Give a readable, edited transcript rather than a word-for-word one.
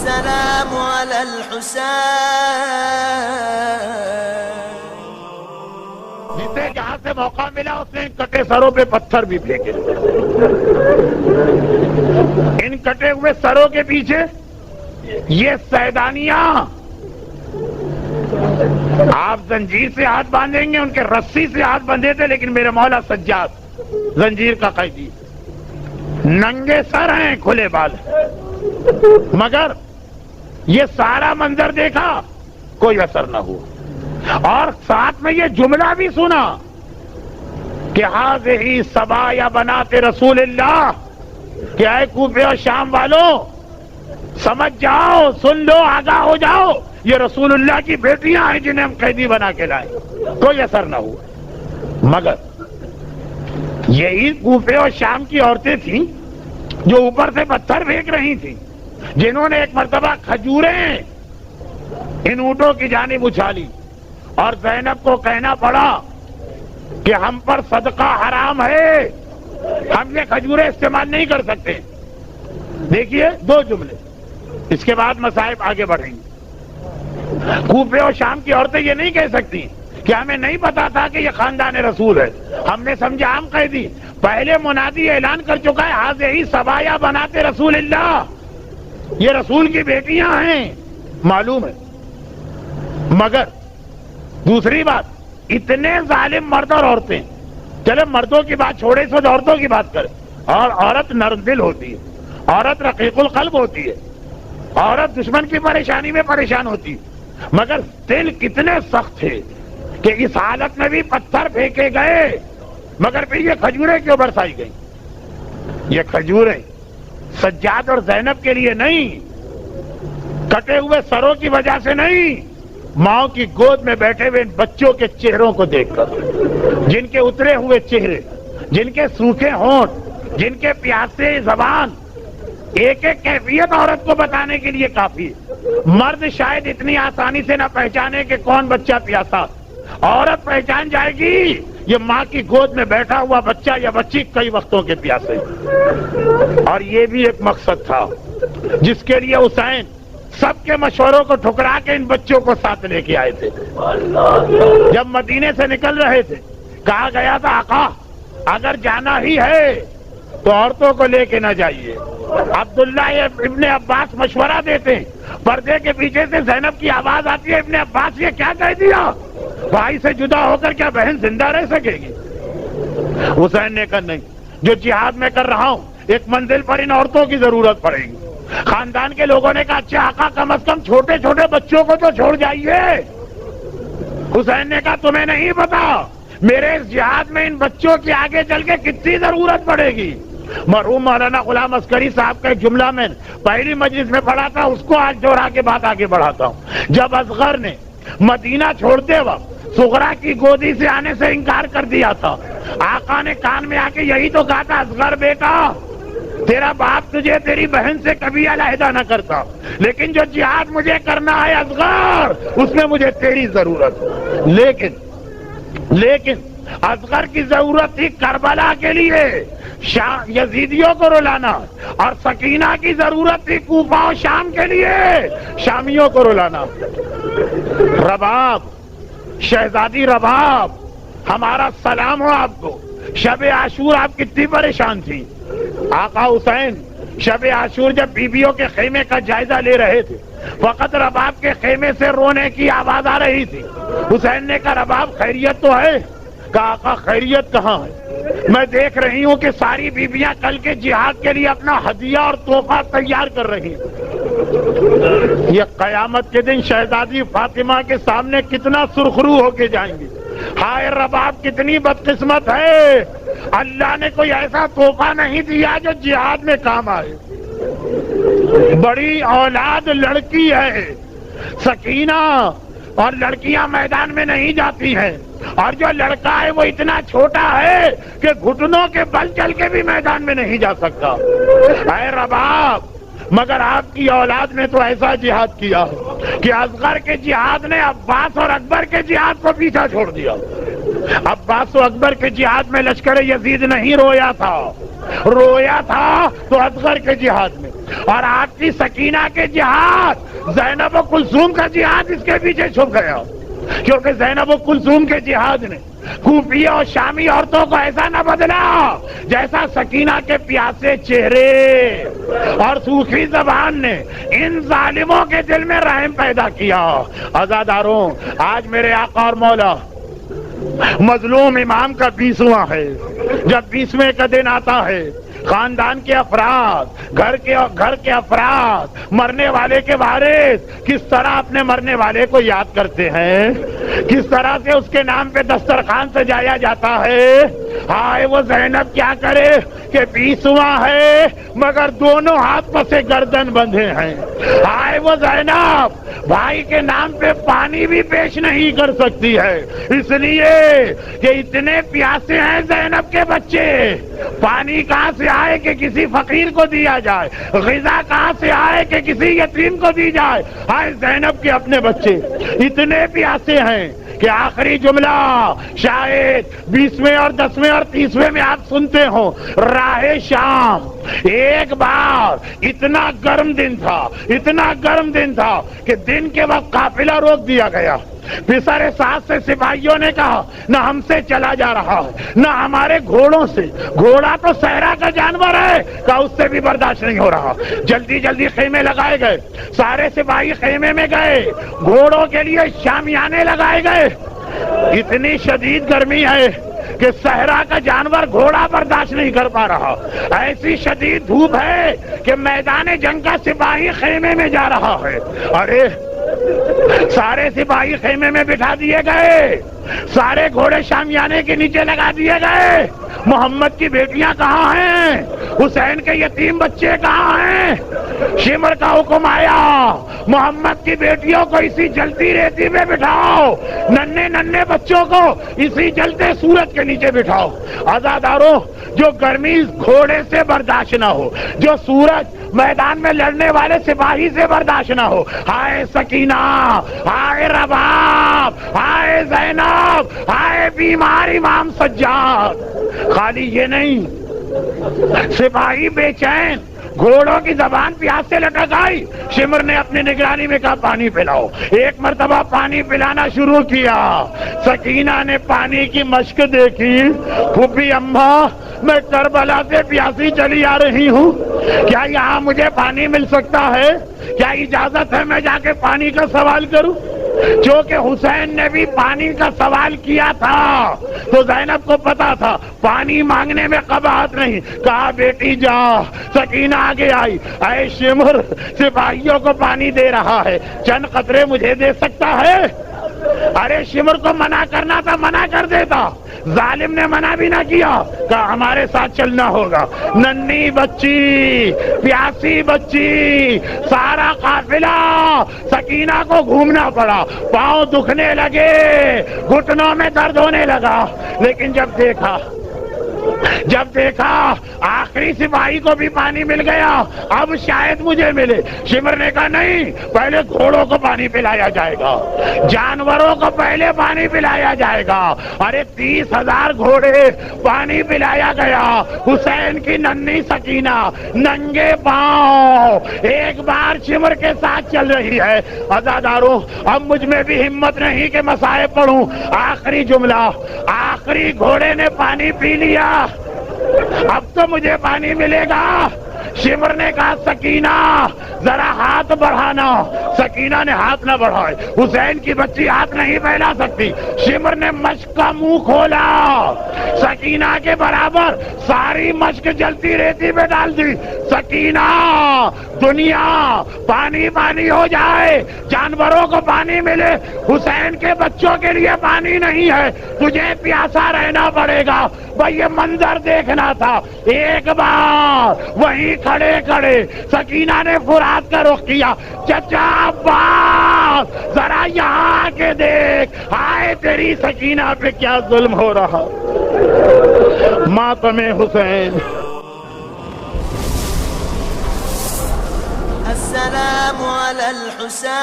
السلام على الحسين. جسے جہاں سے موقع ملا اس نے ان کٹے سروں پہ پتھر بھی پھینکے. ان کٹے ہوئے سروں کے پیچھے یہ سیدانیاں آپ زنجیر سے ہاتھ باندھیں گے، ان کے رسی سے ہاتھ بندھے تھے، لیکن میرے مولا سجاد زنجیر کا قیدی، ننگے سر ہیں، کھلے بال ہیں، مگر یہ سارا منظر دیکھا کوئی اثر نہ ہوا. اور ساتھ میں یہ جملہ بھی سنا کہ ہاذہ صبایا بنات رسول اللہ، کہ اے کوفے اور شام والوں سمجھ جاؤ، سن لو، آگاہ ہو جاؤ، یہ رسول اللہ کی بیٹیاں ہیں جنہیں ہم قیدی بنا کے لائے. کوئی اثر نہ ہوا. مگر یہی کوفے اور شام کی عورتیں تھیں جو اوپر سے پتھر پھینک رہی تھیں، جنہوں نے ایک مرتبہ کھجوریں ان اونٹوں کی جانب اچھالی اور زینب کو کہنا پڑا کہ ہم پر صدقہ حرام ہے، ہم یہ کھجوریں استعمال نہیں کر سکتے. دیکھیے دو جملے، اس کے بعد مصائب آگے بڑھیں گے. کوفے اور شام کی عورتیں یہ نہیں کہہ سکتی کہ ہمیں نہیں پتا تھا کہ یہ خاندان رسول ہے، ہم نے سمجھا عام قیدی. پہلے منادی اعلان کر چکا ہے ہاذہ صبایا بنات رسول اللہ، یہ رسول کی بیٹیاں ہیں، معلوم ہے. مگر دوسری بات، اتنے ظالم مرد اور عورتیں، چلے مردوں کی بات چھوڑے سو عورتوں کی بات کریں. اور عورت نرم دل ہوتی ہے، عورت رقیق القلب ہوتی ہے، عورت دشمن کی پریشانی میں پریشان ہوتی ہے، مگر دل کتنے سخت تھے کہ اس حالت میں بھی پتھر پھینکے گئے، مگر پھر یہ کھجوریں کیوں برسائی گئی؟ یہ کھجوریں سجاد اور زینب کے لیے نہیں، کٹے ہوئے سروں کی وجہ سے نہیں، ماں کی گود میں بیٹھے ہوئے بچوں کے چہروں کو دیکھ کر، جن کے اترے ہوئے چہرے، جن کے سوکھے ہونٹ، جن کے پیاسے زبان، ایک ایک کیفیت عورت کو بتانے کے لیے کافی ہے. مرد شاید اتنی آسانی سے نہ پہچانے کہ کون بچہ پیاسا، عورت پہچان جائے گی یہ ماں کی گود میں بیٹھا ہوا بچہ یا بچی کئی وقتوں کے پیاسے. اور یہ بھی ایک مقصد تھا جس کے لیے حسین سب کے مشوروں کو ٹھکرا کے ان بچوں کو ساتھ لے کے آئے تھے. جب مدینے سے نکل رہے تھے کہا گیا تھا آقا اگر جانا ہی ہے تو عورتوں کو لے کے نہ جائیے. عبداللہ ابن عباس مشورہ دیتے ہیں، پردے کے پیچھے سے زینب کی آواز آتی ہے ابن عباس یہ کیا کہہ دیا، بھائی سے جدا ہو کر کیا بہن زندہ رہ سکے گی؟ حسین نے کہا نہیں، جو جہاد میں کر رہا ہوں ایک منزل پر ان عورتوں کی ضرورت پڑے گی. خاندان کے لوگوں نے کہا اچھا آقا کم از کم چھوٹے چھوٹے بچوں کو تو چھوڑ جائیے. حسین نے کہا تمہیں نہیں پتا میرے اس جہاد میں ان بچوں کی آگے چل کے کتنی ضرورت پڑے گی. مرحوم مولانا غلام عسکری صاحب کا ایک جملہ میں پہلی مجلس میں پڑھا تھا، اس کو آج دوہرا کے بات آگے بڑھاتا ہوں. جب اصغر نے مدینہ چھوڑتے وقت صغرا کی گودی سے آنے سے انکار کر دیا تھا، آقا نے کان میں آ کے یہی تو کہا تھا اصغر بیٹا تیرا باپ تجھے تیری بہن سے کبھی علیحدہ نہ کرتا، لیکن جو جہاد مجھے کرنا ہے اصغر اس میں مجھے تیری ضرورت ہے. لیکن اصغر کی ضرورت تھی کربلا کے لیے یزیدیوں کو رلانا، اور سکینہ کی ضرورت تھی کوفہ و شام کے لیے شامیوں کو رلانا. رباب، شہزادی رباب، ہمارا سلام ہو آپ کو. شب عاشور آپ کتنی پریشان تھی. آقا حسین شب عاشور جب بیویوں کے خیمے کا جائزہ لے رہے تھے وقت رباب کے خیمے سے رونے کی آواز آ رہی تھی. حسین نے کہا رباب خیریت تو ہے؟ کہا آقا خیریت کہاں ہے، میں دیکھ رہی ہوں کہ ساری بیویاں کل کے جہاد کے لیے اپنا ہدیہ اور تحفہ تیار کر رہی ہیں. یہ قیامت کے دن شہزادی فاطمہ کے سامنے کتنا سرخرو ہو کے جائیں گی. ہائے رباب کتنی بدقسمت ہے، اللہ نے کوئی ایسا تحفہ نہیں دیا جو جہاد میں کام آئے. بڑی اولاد لڑکی ہے سکینہ، اور لڑکیاں میدان میں نہیں جاتی ہیں، اور جو لڑکا ہے وہ اتنا چھوٹا ہے کہ گھٹنوں کے بل چل کے بھی میدان میں نہیں جا سکتا. اے رباب مگر آپ کی اولاد نے تو ایسا جہاد کیا کہ اصغر کے جہاد نے عباس اور اکبر کے جہاد کو پیچھا چھوڑ دیا. عباس و اکبر کے جہاد میں لشکر یزید نہیں رویا تھا تو اصغر کے جہاد میں. اور آپ کی سکینہ کے جہاد زینب و کلثوم کا جہاد اس کے پیچھے چھپ گیا، کیونکہ زینب و کلثوم کے جہاد نے کوفی اور شامی عورتوں کو ایسا نہ بدلا جیسا سکینہ کے پیاسے چہرے اور سوکھی زبان نے ان ظالموں کے دل میں رحم پیدا کیا۔ عزاداروں، آج میرے آقا اور مولا مظلوم امام کا 20واں ہے۔ جب 20ویں کا دن آتا ہے، خاندان کے افراد، گھر کے افراد، مرنے والے کے وارث کس طرح اپنے مرنے والے کو یاد کرتے ہیں، کس طرح سے اس کے نام پہ دسترخوان سجایا جاتا ہے۔ ہائے وہ زینب کیا کرے کہ 20واں ہے مگر دونوں ہاتھ پسے گردن بندھے ہیں۔ ہائے وہ زینب بھائی کے نام پہ پانی بھی پیش نہیں کر سکتی ہے، اس لیے کہ اتنے پیاسے ہیں زینب کے بچے۔ پانی کہاں سے آئے کہ کسی فقیر کو دیا جائے، غذا کہاں سے آئے کہ کسی یتیم کو دی جائے۔ ہائے زینب کے اپنے بچے اتنے پیاسے ہیں کہ آخری جملہ شاید 20ویں اور 10ویں اور 30ویں میں آپ سنتے ہو، راہ شام۔ ایک بار اتنا گرم دن تھا کہ دن کے وقت قافلہ روک دیا گیا۔ پسر ساتھ سے سپاہیوں نے کہا نہ ہم سے چلا جا رہا ہے نہ ہمارے گھوڑوں سے، گھوڑا تو صحرا کا جانور ہے، کہا اس سے بھی برداشت نہیں ہو رہا۔ جلدی جلدی خیمے لگائے گئے، سارے سپاہی خیمے میں گئے، گھوڑوں کے لیے شامیانے لگائے گئے۔ اتنی شدید گرمی ہے کہ صحرا کا جانور گھوڑا برداشت نہیں کر پا رہا، ایسی شدید دھوپ ہے کہ میدان جنگ کا سپاہی خیمے میں جا رہا ہے۔ ارے سارے سپاہی خیمے میں بٹھا دیے گئے، سارے گھوڑے شامیانے کے نیچے لگا دیے گئے۔ محمد کی بیٹیاں کہاں ہیں؟ حسین کے یتیم بچے کہاں ہیں؟ شمر کا حکم آیا محمد کی بیٹیوں کو اسی جلتی ریتی میں بٹھاؤ، ننھے بچوں کو اسی جلتے سورج کے نیچے بٹھاؤ۔ عزاداروں، جو گرمی گھوڑے سے برداشت نہ ہو، جو سورج میدان میں لڑنے والے سپاہی سے برداشت نہ ہو، ہائے سکینہ، ہائے رباب، ہائے زینب، ہائے بیمار امام سجاد۔ خالی یہ نہیں، سپاہی بے چین، گھوڑوں کی زبان پیاس سے لٹک آئی۔ شمر نے اپنی نگرانی میں کہا پانی پلاؤ۔ ایک مرتبہ پانی پلانا شروع کیا، سکینہ نے پانی کی مشق دیکھی۔ پھوپھی اماں، میں کربلا سے پیاسی چلی آ رہی ہوں، کیا یہاں مجھے پانی مل سکتا ہے؟ کیا اجازت ہے میں جا کے پانی کا سوال کروں؟ چونکہ حسین نے بھی پانی کا سوال کیا تھا تو زینب کو پتا تھا پانی مانگنے میں قباحت نہیں، کہا بیٹی جا۔ سکینہ آگے آئی، اے شمر سپاہیوں کو پانی دے رہا ہے، چند قطرے مجھے دے سکتا ہے؟ ارے شمر کو منع کرنا تھا، منع کر دیتا، ظالم نے منع بھی نہ کیا، کہا ہمارے ساتھ چلنا ہوگا۔ ننھی بچی، پیاسی بچی، سارا قافلہ سکینہ کو گھومنا پڑا، پاؤں دکھنے لگے، گھٹنوں میں درد ہونے لگا۔ لیکن جب دیکھا آخری سپاہی کو بھی پانی مل گیا، اب شاید مجھے ملے۔ شمر نے کہا نہیں، پہلے گھوڑوں کو پانی پلایا جائے گا، جانوروں کو پہلے پانی پلایا جائے گا۔ ارے 30,000 گھوڑے پانی پلایا گیا۔ حسین کی ننھی سکینہ ننگے پاؤں ایک بار شمر کے ساتھ چل رہی ہے۔ عزاداروں، اب مجھ میں بھی ہمت نہیں کہ مصائب پڑھوں۔ آخری جملہ، آخری گھوڑے نے پانی پی لیا، اب تو مجھے پانی ملے گا۔ شمر نے کہا سکینہ ذرا ہاتھ بڑھانا۔ سکینہ نے ہاتھ نہ بڑھائے، حسین کی بچی ہاتھ نہیں پھیلا سکتی۔ شمر نے مشق کا منہ کھولا، سکینہ کے برابر ساری مشق جلتی ریتی میں ڈال دی۔ سکینہ، دنیا پانی پانی ہو جائے، جانوروں کو پانی ملے، حسین کے بچوں کے لیے پانی نہیں ہے، تجھے پیاسا رہنا پڑے گا۔ بھائی یہ منظر دیکھنا تھا۔ ایک بار وہیں کھڑے کھڑے سکینہ نے فرات کا رخ کیا، چچا عباس ذرا یہاں آ کے دیکھ، ہائے تیری سکینہ پہ کیا ظلم ہو رہا۔ ماتم حسین۔ السلام على الحسين